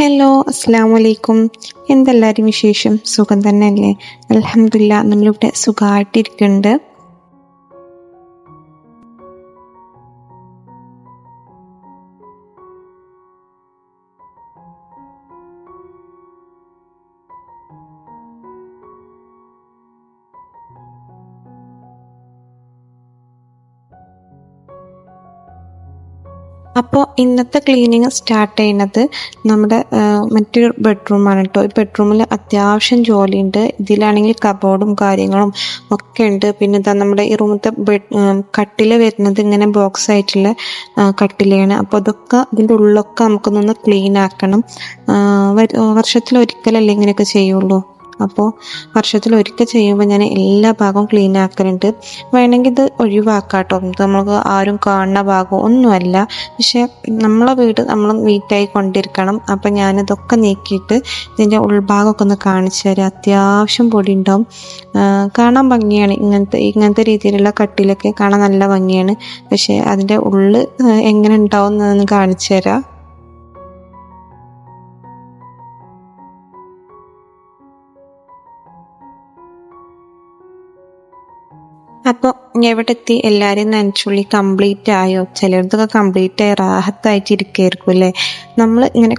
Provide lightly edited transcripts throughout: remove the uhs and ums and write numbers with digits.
Hello, അസ്സലാമു അലൈക്കും. എന്തെല്ലാവരും വിശേഷം? സുഖം തന്നെയല്ലേ? അൽഹംദുലില്ലാ, നമ്മളിവിടെ സുഖമായിട്ടിരിക്കുന്നുണ്ട്. അപ്പോൾ ഇന്നത്തെ ക്ലീനിങ് സ്റ്റാർട്ട് ചെയ്യുന്നത് നമ്മുടെ മറ്റൊരു ബെഡ്റൂമാണ് കേട്ടോ. ഈ ബെഡ്റൂമിൽ അത്യാവശ്യം ജോലിയുണ്ട്. ഇതിലാണെങ്കിൽ കബോർഡും കാര്യങ്ങളും ഒക്കെ ഉണ്ട്. പിന്നെ ഇതാ നമ്മുടെ ഈ റൂമത്തെ കട്ടില വരുന്നത് ഇങ്ങനെ ബോക്സ് ആയിട്ടുള്ള കട്ടിലയാണ്. അപ്പോൾ അതൊക്കെ ഇതിൻ്റെ ഉള്ളൊക്കെ നമുക്കൊന്ന് ക്ലീൻ ആക്കണം. വർഷത്തിലൊരിക്കലല്ലേ ഇങ്ങനെയൊക്കെ ചെയ്യുള്ളൂ. അപ്പോൾ വർഷത്തിലൊരിക്കൽ ചെയ്യുമ്പോൾ ഞാൻ എല്ലാ ഭാഗവും ക്ലീൻ ആക്കലുണ്ട്. വേണമെങ്കിൽ ഇത് ഒഴിവാക്കാം കേട്ടോ. ഇത് നമുക്ക് ആരും കാണുന്ന ഭാഗം ഒന്നുമല്ല. പക്ഷെ നമ്മളെ വീട് നമ്മൾ നീറ്റായി കൊണ്ടിരിക്കണം. അപ്പം ഞാനിതൊക്കെ നീക്കിയിട്ട് ഇതിൻ്റെ ഉൾഭാഗമൊക്കെ ഒന്ന് കാണിച്ചു തരാം. അത്യാവശ്യം പൊടി ഉണ്ടാവും. കാണാൻ ഭംഗിയാണ്. ഇങ്ങനത്തെ രീതിയിലുള്ള കട്ടിലൊക്കെ കാണാൻ നല്ല ഭംഗിയാണ്. പക്ഷെ അതിൻ്റെ ഉള്ളിൽ എങ്ങനെ ഉണ്ടാവും എന്നൊന്ന് കാണിച്ചു തരാം. അപ്പോൾ എവിടെ എത്തി? എല്ലാവരെയും നനച്ചുള്ളി കംപ്ലീറ്റ് ആയോ? ചിലർക്കൊക്കെ കംപ്ലീറ്റ് ആയി റാഹത്തായിട്ട് ഇരിക്കുകയായിരിക്കും അല്ലേ. നമ്മൾ ഇങ്ങനെ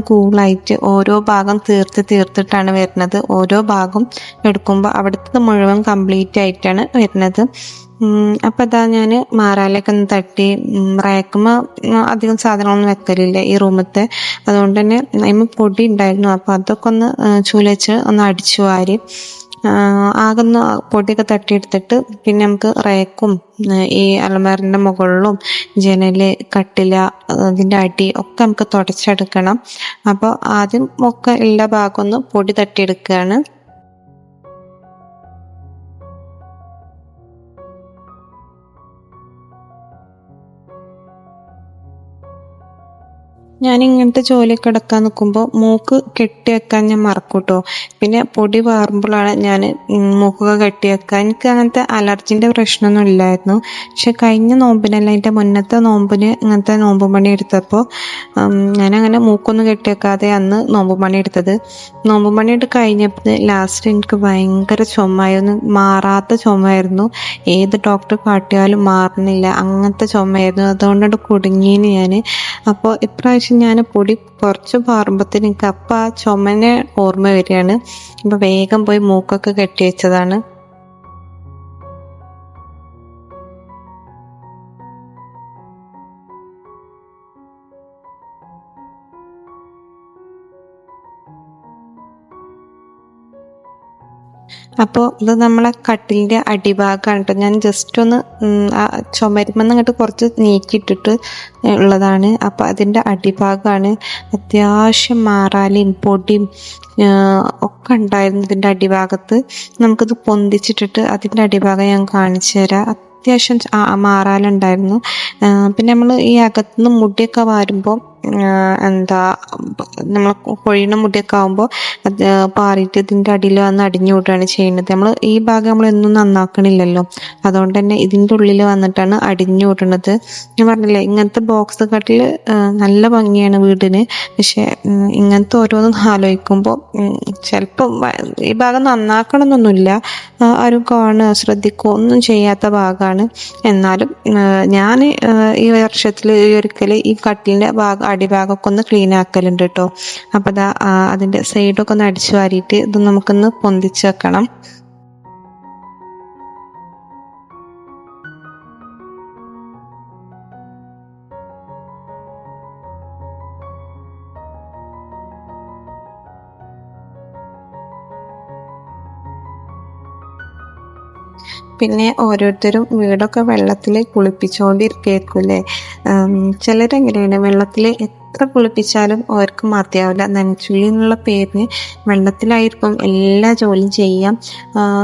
കൂളായിട്ട് ഓരോ ഭാഗം തീർത്തിട്ടാണ് വരുന്നത്. ഓരോ ഭാഗം എടുക്കുമ്പോൾ അവിടുത്തെ മുഴുവൻ കംപ്ലീറ്റ് ആയിട്ടാണ് വരുന്നത്. അപ്പം അതാ ഞാൻ മാറാലൊക്കെ ഒന്ന് തട്ടി, റാക്കുമ്പോൾ അധികം സാധനങ്ങളൊന്നും വെക്കലില്ല ഈ റൂമത്തെ. അതുകൊണ്ട് തന്നെ അതിന് പൊടി ഉണ്ടായിരുന്നു. അപ്പോൾ അതൊക്കെ ഒന്ന് ചൂലച്ച് ഒന്ന് അടിച്ചു വാരി ആകുന്ന പൊടിയൊക്കെ തട്ടിയെടുത്തിട്ട് പിന്നെ നമുക്ക് റാക്കും ഈ അലമാരിൻ്റെ മുകളിലും ജനല്, കട്ടില, അതിൻ്റെ അടി ഒക്കെ നമുക്ക് തുടച്ചെടുക്കണം. അപ്പോൾ ആദ്യം ഒക്കെ എല്ലാ ഭാഗവും ഒന്ന് പൊടി തട്ടിയെടുക്കുകയാണ്. ഞാൻ ഇങ്ങനത്തെ ജോലിയൊക്കെ എടുക്കാൻ നിൽക്കുമ്പോൾ മൂക്ക് കെട്ടി വെക്കാൻ ഞാൻ മറക്കും കേട്ടോ. പിന്നെ പൊടി പാറുമ്പോഴാണ് ഞാൻ മൂക്കൊക്കെ കെട്ടി വെക്കുക. എനിക്ക് അങ്ങനത്തെ അലർജിൻ്റെ പ്രശ്നമൊന്നും ഇല്ലായിരുന്നു. പക്ഷെ കഴിഞ്ഞ നോമ്പിനല്ല, അതിൻ്റെ മുന്നത്തെ നോമ്പിന് ഇങ്ങനത്തെ നോമ്പ് പണി എടുത്തപ്പോൾ ഞാനങ്ങനെ മൂക്കൊന്നും കെട്ടി വെക്കാതെ അന്ന് നോമ്പ് പണി എടുത്തത്. നോമ്പ് പണിയിട്ട് കഴിഞ്ഞപ്പോൾ ലാസ്റ്റ് എനിക്ക് ഭയങ്കര ചുമയായിരുന്നു. മാറാത്ത ചുമയായിരുന്നു. ഏത് ഡോക്ടർ കാട്ടിയാലും മാറുന്നില്ല. അങ്ങനത്തെ ചുമയായിരുന്നു. അതുകൊണ്ടാണ് കുടുങ്ങിയെന്ന് ഞാൻ. അപ്പോൾ ഇപ്രാവശ്യം ഞാൻ പൊടി കുറച്ച് പാറുമ്പോഴത്തേന് എനിക്ക് അപ്പം ആ ചുമനെ ഓർമ്മ വരികയാണ്. അപ്പം വേഗം പോയി മൂക്കൊക്കെ കെട്ടി വെച്ചതാണ്. അപ്പോൾ ഇത് നമ്മളെ കട്ടിലിൻ്റെ അടിഭാഗമാണ് കേട്ടോ. ഞാൻ ജസ്റ്റ് ഒന്ന് ചുമരുമെന്ന് അങ്ങോട്ട് കുറച്ച് നീക്കിയിട്ടിട്ട് ഉള്ളതാണ്. അപ്പോൾ അതിൻ്റെ അടിഭാഗമാണ്. അത്യാവശ്യം മാറാലും പൊടിയും ഒക്കെ ഉണ്ടായിരുന്നു ഇതിൻ്റെ അടിഭാഗത്ത്. നമുക്കിത് പൊന്തിച്ചിട്ടിട്ട് അതിൻ്റെ അടിഭാഗം ഞാൻ കാണിച്ചു തരാം. അത്യാവശ്യം മാറാലുണ്ടായിരുന്നു. പിന്നെ നമ്മൾ ഈ അകത്തുനിന്ന് മുടിയൊക്കെ വാരുമ്പോൾ നമ്മൾ കൊഴിയുന്ന മുടിയൊക്കെ ആകുമ്പോൾ അത് പാറിയിട്ട് ഇതിൻ്റെ അടിയിൽ വന്ന് അടിഞ്ഞു വിടുകയാണ് ചെയ്യുന്നത്. നമ്മൾ ഈ ഭാഗം നമ്മളൊന്നും നന്നാക്കണില്ലല്ലോ. അതുകൊണ്ട് തന്നെ ഇതിൻ്റെ ഉള്ളിൽ വന്നിട്ടാണ് അടിഞ്ഞു വിടുന്നത്. ഞാൻ പറഞ്ഞില്ലേ, ഇങ്ങനത്തെ ബോക്സ് കട്ടിൽ നല്ല ഭംഗിയാണ് വീടിന്. പക്ഷെ ഇങ്ങനത്തെ ഓരോന്നും ആലോചിക്കുമ്പോൾ ചിലപ്പോൾ ഈ ഭാഗം നന്നാക്കണമെന്നൊന്നുമില്ല. ആരും കാണുക ശ്രദ്ധിക്കുക ഒന്നും ചെയ്യാത്ത ഭാഗമാണ്. എന്നാലും ഞാൻ ഈ വർഷത്തിൽ ഒരിക്കൽ ഈ കട്ടിലിൻ്റെ അടിഭാഗമൊക്കെ ഒന്ന് ക്ലീൻ ആക്കലുണ്ട് കേട്ടോ. അപ്പോൾ അതിൻ്റെ സൈഡൊക്കെ ഒന്ന് അടിച്ചു വാരിയിട്ട് ഇത് നമുക്കൊന്ന് പൊന്തിച്ച് വെക്കണം. പിന്നെ ഓരോരുത്തരും വീടൊക്കെ വെള്ളത്തിൽ കുളിപ്പിച്ചുകൊണ്ടിരിക്കുകയായിരിക്കും അല്ലേ. ചിലരെങ്ങനെയാണ്, വെള്ളത്തിൽ എത്ര കുളിപ്പിച്ചാലും അവർക്ക് മതിയാവില്ല. നനച്ചുള്ളി എന്നുള്ള പേരിന് വെള്ളത്തിലായിരിക്കും എല്ലാ ജോലിയും ചെയ്യാം.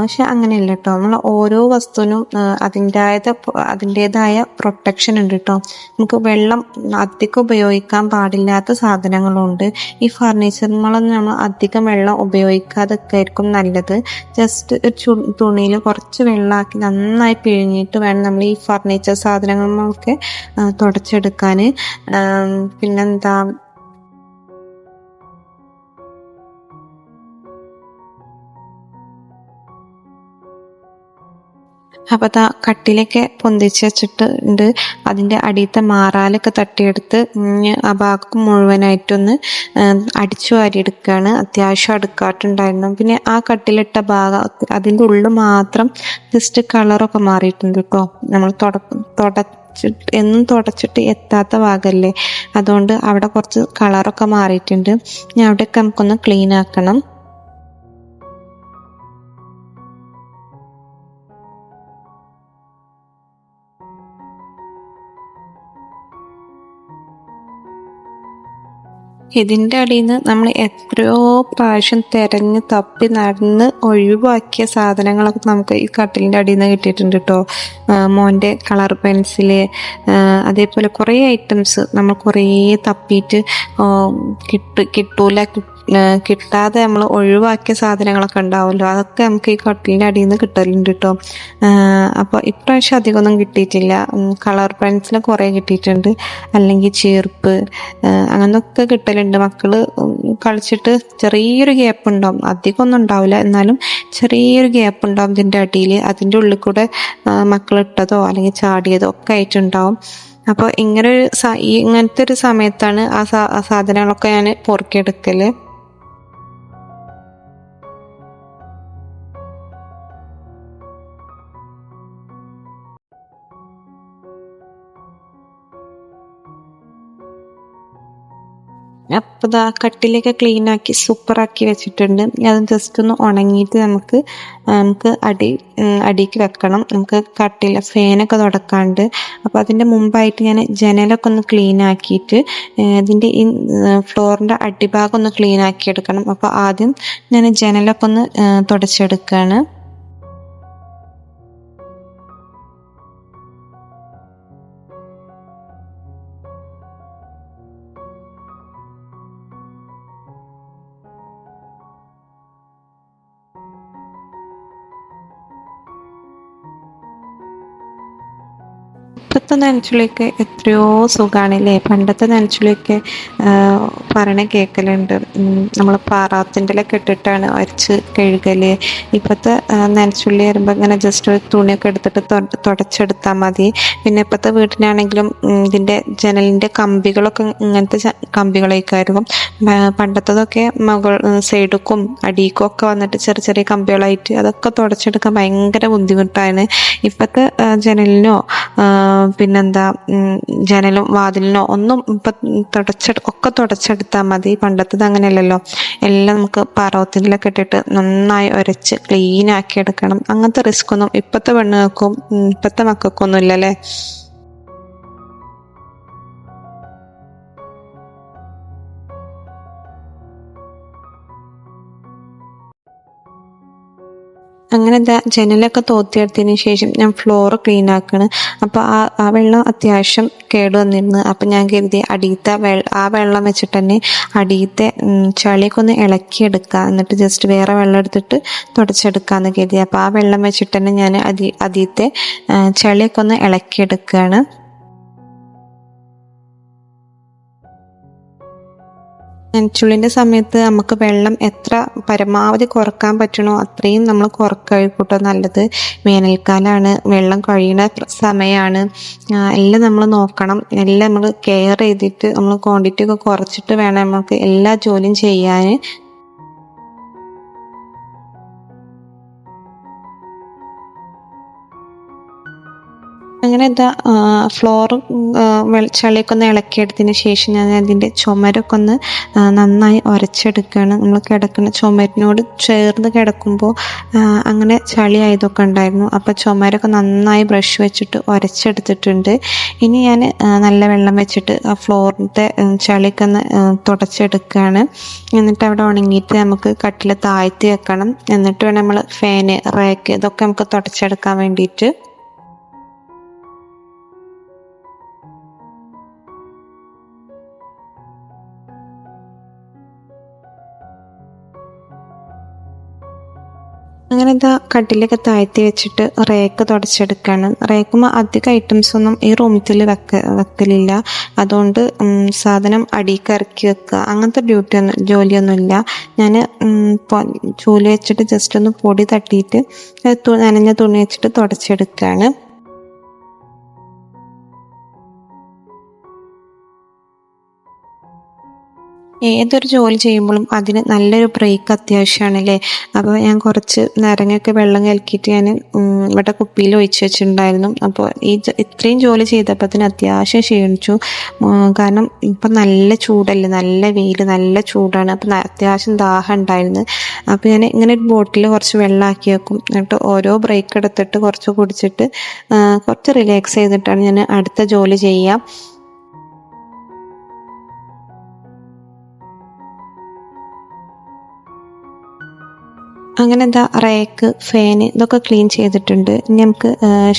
പക്ഷെ അങ്ങനെയല്ല കേട്ടോ. നമ്മൾ ഓരോ വസ്തുവിനും അതിൻ്റേതായ പ്രൊട്ടക്ഷൻ ഉണ്ട് കേട്ടോ. നമുക്ക് വെള്ളം അധികം ഉപയോഗിക്കാൻ പാടില്ലാത്ത സാധനങ്ങളുണ്ട്. ഈ ഫർണിച്ചറുകളൊന്നും നമ്മൾ അധികം വെള്ളം ഉപയോഗിക്കാതൊക്കെ ആയിരിക്കും നല്ലത്. ജസ്റ്റ് ഒരു തുണിയിൽ കുറച്ച് വെള്ളമാക്കി നന്നായി പിഴിഞ്ഞിട്ട് വേണം നമ്മൾ ഈ ഫർണിച്ചർ സാധനങ്ങളൊക്കെ തുടച്ചെടുക്കാൻ. പിന്നെന്താ, അപ്പോൾ ദാ കട്ടിലൊക്കെ പൊന്തിച്ച് വെച്ചിട്ടുണ്ട്. അതിൻ്റെ അടിയിലത്തെ മാറാലൊക്കെ തട്ടിയെടുത്ത് ആ ഭാഗം മുഴുവനായിട്ടൊന്ന് അടിച്ചു വാരിയെടുക്കുകയാണ്. അത്യാവശ്യം അടുക്കാട്ടുണ്ടായിരുന്നു. പിന്നെ ആ കട്ടിലിട്ട ഭാഗം അതിൻ്റെ ഉള്ളിൽ മാത്രം ജസ്റ്റ് കളറൊക്കെ മാറിയിട്ടുണ്ട് കേട്ടോ. നമ്മൾ എന്നും തുടച്ചിട്ട് എത്താത്ത ഭാഗമല്ലേ, അതുകൊണ്ട് അവിടെ കുറച്ച് കളറൊക്കെ മാറിയിട്ടുണ്ട്. ഇനി അവിടെയൊക്കെ നമുക്കൊന്ന് ക്ലീൻ ആക്കണം. ഇതിൻ്റെ അടിയിൽ നിന്ന് നമ്മൾ എത്രയോ പ്രാവശ്യം തിരഞ്ഞ് തപ്പി നടന്ന് ഒഴിവാക്കിയ സാധനങ്ങളൊക്കെ നമുക്ക് ഈ കട്ടിലിൻ്റെ അടിയിൽ നിന്ന് കിട്ടിയിട്ടുണ്ട് കേട്ടോ. മോൻ്റെ കളർ പെൻസില്, അതേപോലെ കുറേ ഐറ്റംസ് നമ്മൾ കുറേ തപ്പിയിട്ട് കിട്ടൂല, കിട്ടാതെ നമ്മൾ ഒഴിവാക്കിയ സാധനങ്ങളൊക്കെ ഉണ്ടാവുമല്ലോ, അതൊക്കെ നമുക്ക് ഈ കട്ടിലിൻ്റെ അടിയിൽ നിന്ന് കിട്ടലുണ്ട് കേട്ടോ. അപ്പോൾ ഇപ്രാവശ്യം അധികമൊന്നും കിട്ടിയിട്ടില്ല. കളർ പെൻസിൽ കുറേ കിട്ടിയിട്ടുണ്ട്, അല്ലെങ്കിൽ ചീർപ്പ് അങ്ങനൊക്കെ കിട്ടലുണ്ട്. മക്കള് കളിച്ചിട്ട് ചെറിയൊരു ഗ്യാപ്പ് ഉണ്ടാവും, അധികമൊന്നും ഉണ്ടാവില്ല, എന്നാലും ചെറിയൊരു ഗ്യാപ്പ് ഉണ്ടാവും ഇതിൻ്റെ അടിയിൽ. അതിൻ്റെ ഉള്ളിൽ കൂടെ മക്കളിട്ടതോ അല്ലെങ്കിൽ ചാടിയതോ ഒക്കെ ആയിട്ടുണ്ടാവും. അപ്പോൾ ഇങ്ങനത്തെ ഒരു സമയത്താണ് ആ സാധനങ്ങളൊക്കെ ഞാൻ പൊറുക്കിയെടുക്കല്. അപ്പോൾ ദാ കട്ടിലൊക്കെ ക്ലീൻ ആക്കി സൂപ്പറാക്കി വെച്ചിട്ടുണ്ട്. അത് ജസ്റ്റ് ഒന്ന് ഉണങ്ങിയിട്ട് നമുക്ക് അടിക്ക് വെക്കണം. നമുക്ക് കട്ടില ഫാനൊക്കെ തുടക്കാണ്ട്. അപ്പോൾ അതിൻ്റെ മുമ്പായിട്ട് ഞാൻ ജനലൊക്കെ ഒന്ന് ക്ലീൻ ആക്കിയിട്ട് ഇതിൻ്റെ ഈ ഫ്ലോറിൻ്റെ അടിഭാഗം ഒന്ന് ക്ലീൻ ആക്കി എടുക്കണം. അപ്പോൾ ആദ്യം ഞാൻ ജനലൊക്കെ ഒന്ന് തുടച്ചെടുക്കുകയാണ്. ഇപ്പോഴത്തെ നനച്ചുള്ളിയൊക്കെ എത്രയോ സുഖമാണല്ലേ. പണ്ടത്തെ നനച്ചുള്ളിയൊക്കെ പറയണ കേൾക്കലുണ്ട്, നമ്മൾ പാറാത്തിൻ്റെലൊക്കെ ഇട്ടിട്ടാണ് അരച്ച് കഴുകല്. ഇപ്പോഴത്തെ നനച്ചുള്ളി വരുമ്പോൾ ഇങ്ങനെ ജസ്റ്റ് ഒരു തുണിയൊക്കെ എടുത്തിട്ട് തുടച്ചെടുത്താൽ മതി. പിന്നെ ഇപ്പോഴത്തെ വീട്ടിനാണെങ്കിലും ഇതിൻ്റെ ജനലിൻ്റെ കമ്പികളൊക്കെ ഇങ്ങനത്തെ കമ്പികളായിരിക്കും. പണ്ടത്തതൊക്കെ സൈഡുക്കും അടിക്കും ഒക്കെ വന്നിട്ട് ചെറിയ ചെറിയ കമ്പികളായിട്ട് അതൊക്കെ തുടച്ചെടുക്കാൻ ഭയങ്കര ബുദ്ധിമുട്ടാണ്. ഇപ്പോഴത്തെ ജനലിനോ പിന്നെന്താ ജനലും വാതിലിനോ ഒന്നും ഒക്കെ തുടച്ചെടുത്താൽ മതി. പണ്ടത്തത് അങ്ങനെയല്ലല്ലോ, എല്ലാം നമുക്ക് പാറവത്തിലൊക്കെ ഇട്ടിട്ട് നന്നായി ഉരച്ച് ക്ലീൻ ആക്കി എടുക്കണം. അങ്ങനത്തെ റിസ്ക് ഒന്നും ഇപ്പോഴത്തെ പെണ്ണുങ്ങൾക്കും ഇപ്പോഴത്തെ മക്കൾക്കൊന്നും ഇല്ലല്ലേ. അങ്ങനെ ജനലൊക്കെ തോത്തിയെടുത്തതിന് ശേഷം ഞാൻ ഫ്ലോർ ക്ലീൻ ആക്കാണ്. അപ്പോൾ ആ വെള്ളം അത്യാവശ്യം കേട് വന്നിരുന്നു. അപ്പം ഞാൻ കരുതി അടിയത്തെ ആ വെള്ളം വെച്ചിട്ട് തന്നെ അടിയത്തെ ചളിയൊക്കെ ഒന്ന് ഇളക്കിയെടുക്കുക, എന്നിട്ട് ജസ്റ്റ് വേറെ വെള്ളം എടുത്തിട്ട് തുടച്ചെടുക്കാമെന്ന് കരുതി. അപ്പോൾ ആ വെള്ളം വെച്ചിട്ട് തന്നെ ഞാൻ അടിയത്തെ ചളിയൊക്കെ ഒന്ന് ഇളക്കിയെടുക്കുകയാണ്. നനച്ചുള്ളിൻ്റെ സമയത്ത് നമുക്ക് വെള്ളം എത്ര പരമാവധി കുറക്കാൻ പറ്റണോ അത്രയും നമ്മൾ കുറക്കായിക്കോട്ടെ നല്ലത്. വേനൽക്കാലമാണ്, വെള്ളം കഴിയുന്ന സമയമാണ്. എല്ലാം നമ്മൾ നോക്കണം, എല്ലാം നമ്മൾ കെയർ ചെയ്തിട്ട് നമ്മൾ ക്വാണ്ടിറ്റി ഒക്കെ കുറച്ചിട്ട് വേണം നമുക്ക് എല്ലാ ജോലിയും ചെയ്യാൻ. അങ്ങനെ ഫ്ലോറും ചളിയൊക്കെ ഒന്ന് ഇളക്കിയെടുത്തതിന് ശേഷം ഞാൻ അതിൻ്റെ ചുമരൊക്കെ ഒന്ന് നന്നായി ഉരച്ചെടുക്കുകയാണ്. നമ്മൾ കിടക്കുന്ന ചുമരിനോട് ചേർന്ന് കിടക്കുമ്പോൾ അങ്ങനെ ചളി ആയതൊക്കെ ഉണ്ടായിരുന്നു. അപ്പോൾ ചുമരൊക്കെ നന്നായി ബ്രഷ് വെച്ചിട്ട് ഉരച്ചെടുത്തിട്ടുണ്ട്. ഇനി ഞാൻ നല്ല വെള്ളം വെച്ചിട്ട് ആ ഫ്ലോറിൻ്റെ ചളിയൊക്കെ ഒന്ന് തുടച്ചെടുക്കുകയാണ്. എന്നിട്ട് അവിടെ ഉണങ്ങിയിട്ട് നമുക്ക് കട്ടിൽ താഴ്ത്തി വെക്കണം. എന്നിട്ട് വേണം നമ്മൾ ഫാന്, റാക്ക് ഇതൊക്കെ നമുക്ക് തുടച്ചെടുക്കാൻ വേണ്ടിയിട്ട്. അങ്ങനെ എന്താ കട്ടിലൊക്കെ താഴ്ത്തി വെച്ചിട്ട് റേക്ക് തുടച്ചെടുക്കുകയാണ്. റേക്കുമ്പോൾ അധികം ഐറ്റംസ് ഒന്നും ഈ റൂമത്തിൽ വെക്കലില്ല. അതുകൊണ്ട് സാധനം അടിയിലേക്ക് ഇറക്കി വെക്കുക അങ്ങനത്തെ ജോലിയൊന്നുമില്ല. ഞാൻ ചൂല് വെച്ചിട്ട് ജസ്റ്റ് ഒന്ന് പൊടി തട്ടിയിട്ട് നനഞ്ഞ തുണി വെച്ചിട്ട് തുടച്ചെടുക്കുകയാണ്. ഏതൊരു ജോലി ചെയ്യുമ്പോഴും അതിന് നല്ലൊരു ബ്രേക്ക് അത്യാവശ്യമാണല്ലേ. അപ്പോൾ ഞാൻ കുറച്ച് നാരങ്ങയൊക്കെ വെള്ളം കലക്കിയിട്ട് ഞാൻ ഇവിടെ കുപ്പിയിൽ ഒഴിച്ച് വെച്ചിട്ടുണ്ടായിരുന്നു. അപ്പോൾ ഇത്രയും ജോലി ചെയ്തപ്പോൾ അത്യാവശ്യം ക്ഷീണിച്ചു. കാരണം ഇപ്പം നല്ല ചൂടല്ലേ, നല്ല വെയിൽ, നല്ല ചൂടാണ്. അപ്പം അത്യാവശ്യം ദാഹം ഉണ്ടായിരുന്നു. അപ്പോൾ ഞാൻ ഇങ്ങനെ ഒരു ബോട്ടിൽ കുറച്ച് വെള്ളമാക്കി വെക്കും. എന്നിട്ട് ഓരോ ബ്രേക്ക് എടുത്തിട്ട് കുറച്ച് കുടിച്ചിട്ട് കുറച്ച് റിലാക്സ് ചെയ്തിട്ടാണ് ഞാൻ അടുത്ത ജോലി ചെയ്യുക. അങ്ങനെ എന്താ റേക്ക്, ഫാന് ഇതൊക്കെ ക്ലീൻ ചെയ്തിട്ടുണ്ട്. ഇനി നമുക്ക്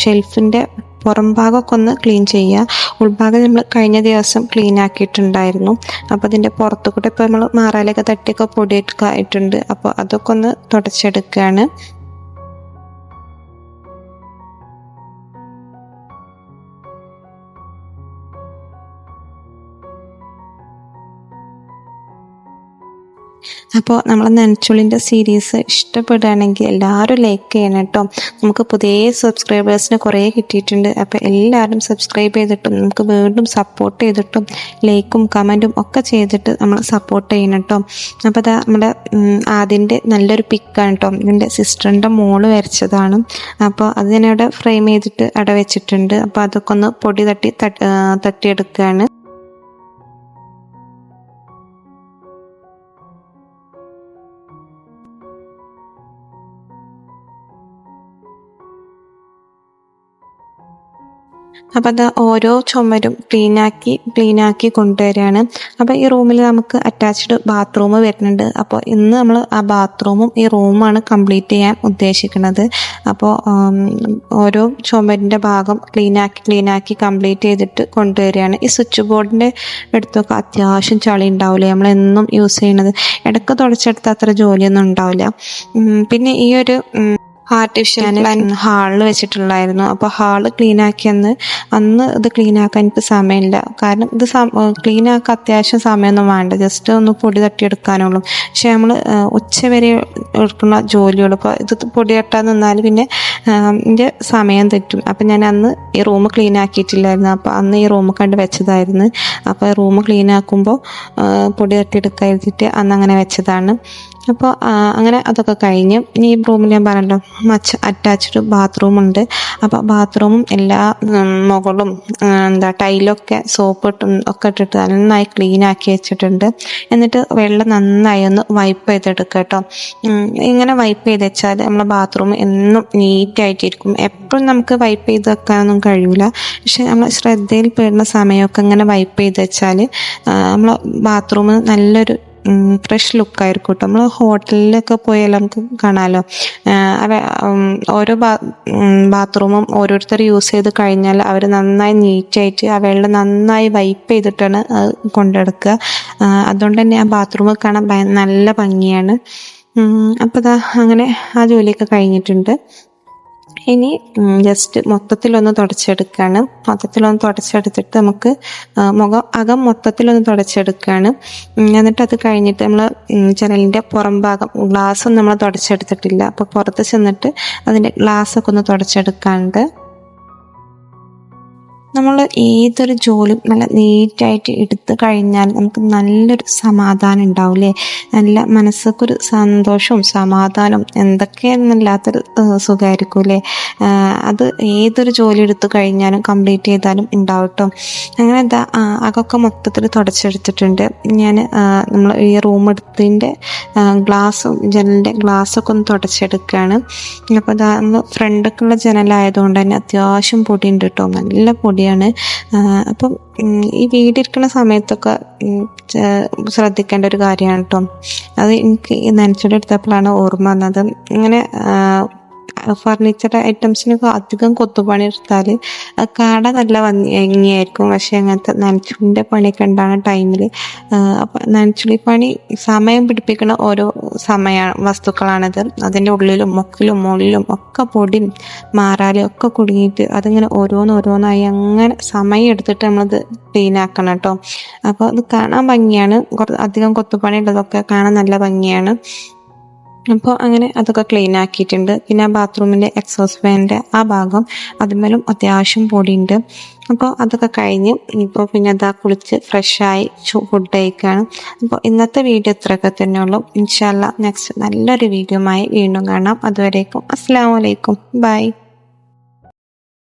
ഷെൽഫിൻ്റെ പുറം ഭാഗമൊക്കെ ഒന്ന് ക്ലീൻ ചെയ്യുക. ഉൾഭാഗം നമ്മൾ കഴിഞ്ഞ ദിവസം ക്ലീൻ ആക്കിയിട്ടുണ്ടായിരുന്നു. അപ്പോൾ അതിൻ്റെ പുറത്തു കൂടെ ഇപ്പോൾ നമ്മൾ മാറാലൊക്കെ തട്ടിയൊക്കെ പൊടിയൊക്കെ ആയിട്ടുണ്ട്. അപ്പോൾ അതൊക്കെ ഒന്ന് തുടച്ചെടുക്കുകയാണ്. അപ്പോൾ നമ്മളെ നനച്ചുള്ളിൻ്റെ സീരീസ് ഇഷ്ടപ്പെടുകയാണെങ്കിൽ എല്ലാവരും ലൈക്ക് ചെയ്യണം കേട്ടോ. നമുക്ക് പുതിയ സബ്സ്ക്രൈബേഴ്സിന് കുറേ കിട്ടിയിട്ടുണ്ട്. അപ്പോൾ എല്ലാവരും സബ്സ്ക്രൈബ് ചെയ്തിട്ടും നമുക്ക് വീണ്ടും സപ്പോർട്ട് ചെയ്തിട്ടും ലൈക്കും കമൻറ്റും ഒക്കെ ചെയ്തിട്ട് നമ്മൾ സപ്പോർട്ട് ചെയ്യണം കേട്ടോ. അപ്പോൾ അതാ നമ്മുടെ അതിൻ്റെ നല്ലൊരു പിക്കാണ് കേട്ടോ. എൻ്റെ സിസ്റ്ററിൻ്റെ മോള് വരച്ചതാണ്. അപ്പോൾ അത് ഞാനവിടെ ഫ്രെയിം ചെയ്തിട്ട് അവിടെ വെച്ചിട്ടുണ്ട്. അപ്പോൾ അതൊക്കെ ഒന്ന് പൊടി തട്ടിയെടുക്കുകയാണ്. അപ്പം അത് ഓരോ ചുമരും ക്ലീനാക്കി കൊണ്ടുവരികയാണ്. അപ്പോൾ ഈ റൂമിൽ നമുക്ക് അറ്റാച്ച്ഡ് ബാത്റൂം വരുന്നുണ്ട്. അപ്പോൾ ഇന്ന് നമ്മൾ ആ ബാത്റൂമും ഈ റൂമാണ് കംപ്ലീറ്റ് ചെയ്യാൻ ഉദ്ദേശിക്കുന്നത്. അപ്പോൾ ഓരോ ചുമരിൻ്റെ ഭാഗം ക്ലീനാക്കി കംപ്ലീറ്റ് ചെയ്തിട്ട് കൊണ്ടുവരികയാണ്. ഈ സ്വിച്ച് ബോർഡിൻ്റെ അടുത്തൊക്കെ അത്യാവശ്യം ചളി ഉണ്ടാവില്ലേ, നമ്മളെന്നും യൂസ് ചെയ്യണത്. ഇടയ്ക്ക് തുടച്ചെടുത്ത അത്ര ജോലിയൊന്നും ഉണ്ടാവില്ല. പിന്നെ ഈ ഒരു ആർട്ടിഫിഷ്യൽ ഹാളിൽ വെച്ചിട്ടുള്ളായിരുന്നു. അപ്പോൾ ഹാള് അന്ന് ഇത് ക്ലീനാക്കാൻ എനിക്ക് സമയമില്ല. കാരണം ഇത് ക്ലീനാക്കാൻ അത്യാവശ്യം സമയമൊന്നും വേണ്ട, ജസ്റ്റ് ഒന്ന് പൊടി തട്ടിയെടുക്കാനുള്ളൂ. പക്ഷെ നമ്മൾ ഉച്ചവരെ എടുക്കുന്ന ജോലികൾ, ഇപ്പോൾ ഇത് പൊടി തട്ടാൻ നിന്നാൽ പിന്നെ എൻ്റെ സമയം തെറ്റും. അപ്പം ഞാൻ അന്ന് ഈ റൂം ക്ലീൻ ആക്കിയിട്ടില്ലായിരുന്നു. അപ്പോൾ അന്ന് ഈ റൂം കണ്ട് വെച്ചതായിരുന്നു. അപ്പോൾ റൂം ക്ലീൻ ആക്കുമ്പോൾ പൊടി തട്ടിയെടുക്കാൻ എഴുതിയിട്ട് അന്ന് അങ്ങനെ വെച്ചതാണ്. അപ്പോൾ അങ്ങനെ അതൊക്കെ കഴിഞ്ഞ് ഈ റൂമിൽ ഞാൻ പറഞ്ഞല്ലോ അറ്റാച്ച്ഡ് ബാത്റൂം ഉണ്ട്. അപ്പോൾ ബാത്റൂമും എല്ലാ മുകളും ടൈലൊക്കെ സോപ്പ് ഒക്കെ ഇട്ടിട്ട് നന്നായി ക്ലീൻ ആക്കി വെച്ചിട്ടുണ്ട്. എന്നിട്ട് വെള്ളം നന്നായി ഒന്ന് വൈപ്പ് ചെയ്തെടുക്കുക കേട്ടോ. ഇങ്ങനെ വൈപ്പ് ചെയ്ത് വെച്ചാൽ നമ്മളെ ബാത്റൂം എന്നും നീറ്റായിട്ടിരിക്കും. എപ്പോഴും നമുക്ക് വൈപ്പ് ചെയ്ത് വെക്കാനൊന്നും കഴിയില്ല. പക്ഷെ നമ്മൾ ശ്രദ്ധയിൽ പെടുന്ന സമയമൊക്കെ ഇങ്ങനെ വൈപ്പ് ചെയ്ത് വെച്ചാൽ നമ്മളെ ബാത്റൂം നല്ലൊരു ഫ്രഷ് ലുക്കായിരിക്കും കേട്ടോ. നമ്മൾ ഹോട്ടലിലൊക്കെ പോയാൽ നമുക്ക് കാണാമല്ലോ, ഓരോ ബാത്റൂമും ഓരോരുത്തർ യൂസ് ചെയ്ത് കഴിഞ്ഞാൽ അവർ നന്നായി നീറ്റായിട്ട് ആ വെള്ളം നന്നായി വൈപ്പ് ചെയ്തിട്ടാണ് കൊണ്ടെടുക്കുക. അതുകൊണ്ട് തന്നെ ആ ബാത്റൂം കാണാൻ നല്ല ഭംഗിയാണ്. അപ്പോൾ അങ്ങനെ ആ ജോലിയൊക്കെ കഴിഞ്ഞിട്ടുണ്ട്. ഇനി ജസ്റ്റ് മൊത്തത്തിലൊന്ന് തുടച്ചെടുക്കുകയാണ്. തുടച്ചെടുത്തിട്ട് നമുക്ക് അകം മൊത്തത്തിലൊന്ന് തുടച്ചെടുക്കുകയാണ്. എന്നിട്ട് അത് കഴിഞ്ഞിട്ട് നമ്മൾ ജനലിൻ്റെ പുറം ഭാഗം ഗ്ലാസ്സൊന്നും നമ്മൾ തുടച്ചെടുത്തിട്ടില്ല. അപ്പോൾ പുറത്ത് ചെന്നിട്ട് അതിൻ്റെ ഗ്ലാസ്സൊക്കെ ഒന്ന് തുടച്ചെടുക്കാനുണ്ട്. നമ്മൾ ഏതൊരു ജോലിയും നല്ല നീറ്റായിട്ട് എടുത്തു കഴിഞ്ഞാൽ നമുക്ക് നല്ലൊരു സമാധാനം ഉണ്ടാവില്ലേ. നല്ല മനസ്സൊക്കെ സന്തോഷവും സമാധാനവും എന്തൊക്കെയെന്നല്ലാത്തൊരു സുഖമായിരിക്കും അല്ലേ. അത് ഏതൊരു ജോലി എടുത്തു കഴിഞ്ഞാലും കംപ്ലീറ്റ് ചെയ്താലും ഉണ്ടാവും കേട്ടോ. അങ്ങനെ അതൊക്കെ മൊത്തത്തിൽ തുടച്ചെടുത്തിട്ടുണ്ട് ഞാൻ. നമ്മൾ ഈ റൂം എടുത്തതിൻ്റെ ജനലിൻ്റെ ഗ്ലാസ്സൊക്കെ ഒന്ന് തുടച്ചെടുക്കുകയാണ്. അപ്പോൾ നമ്മൾ ഫ്രണ്ടൊക്കെയുള്ള ജനലായതുകൊണ്ട് തന്നെ അത്യാവശ്യം പൊടിയുണ്ട് കേട്ടോ, നല്ല പൊടിയാണ്. അപ്പം ഈ വീടിരിക്കുന്ന സമയത്തൊക്കെ ശ്രദ്ധിക്കേണ്ട ഒരു കാര്യമാണ് കേട്ടോ. അത് എനിക്ക് നനച്ചുകൂടെ എടുത്തപ്പോഴാണ് ഓർമ്മ വന്നത്. ഇങ്ങനെ ഫർണിച്ചർ ഐറ്റംസിനൊക്കെ അധികം കൊത്തുപണി എടുത്താൽ കാണാൻ നല്ല ഭംഗിയായിരിക്കും. പക്ഷെ അങ്ങനത്തെ നനച്ചുള്ളിൻ്റെ പണിയൊക്കെ ഉണ്ടാകുന്ന ടൈമിൽ അപ്പം നനച്ചുള്ളി പണി സമയം പിടിപ്പിക്കുന്ന ഓരോ വസ്തുക്കളാണിത്. അതിൻ്റെ ഉള്ളിലും മുക്കിലും മുകളിലും ഒക്കെ പൊടിയും മാറാലും ഒക്കെ കുടുങ്ങിയിട്ട് അതിങ്ങനെ ഓരോന്നോരോന്നായി അങ്ങനെ സമയം എടുത്തിട്ട് നമ്മളത് ക്ലീൻ ആക്കണം കേട്ടോ. അപ്പോൾ അത് കാണാൻ ഭംഗിയാണ്, അധികം കൊത്തുപണി ഉള്ളതൊക്കെ കാണാൻ നല്ല ഭംഗിയാണ്. അപ്പോൾ അങ്ങനെ അതൊക്കെ ക്ലീൻ ആക്കിയിട്ടുണ്ട്. പിന്നെ ആ ബാത്റൂമിൻ്റെ എക്സോസ്റ്റ് ഫാനിൻ്റെ ആ ഭാഗം അതുമേലും അത്യാവശ്യം പൊടിയുണ്ട്. അപ്പോൾ അതൊക്കെ കഴിഞ്ഞ് ഇപ്പോൾ പിന്നെ അതാ കുളിച്ച് ഫ്രഷായി ഫുഡ് കഴിക്കുകയാണ്. അപ്പോൾ ഇന്നത്തെ വീഡിയോ ഇത്രയൊക്കെ തന്നെയുള്ളൂ. ഇൻഷാ അല്ലാ നെക്സ്റ്റ് നല്ലൊരു വീഡിയോയുമായി വീണ്ടും കാണാം. അതുവരേക്കും അസ്സലാമു അലൈക്കും, ബൈ.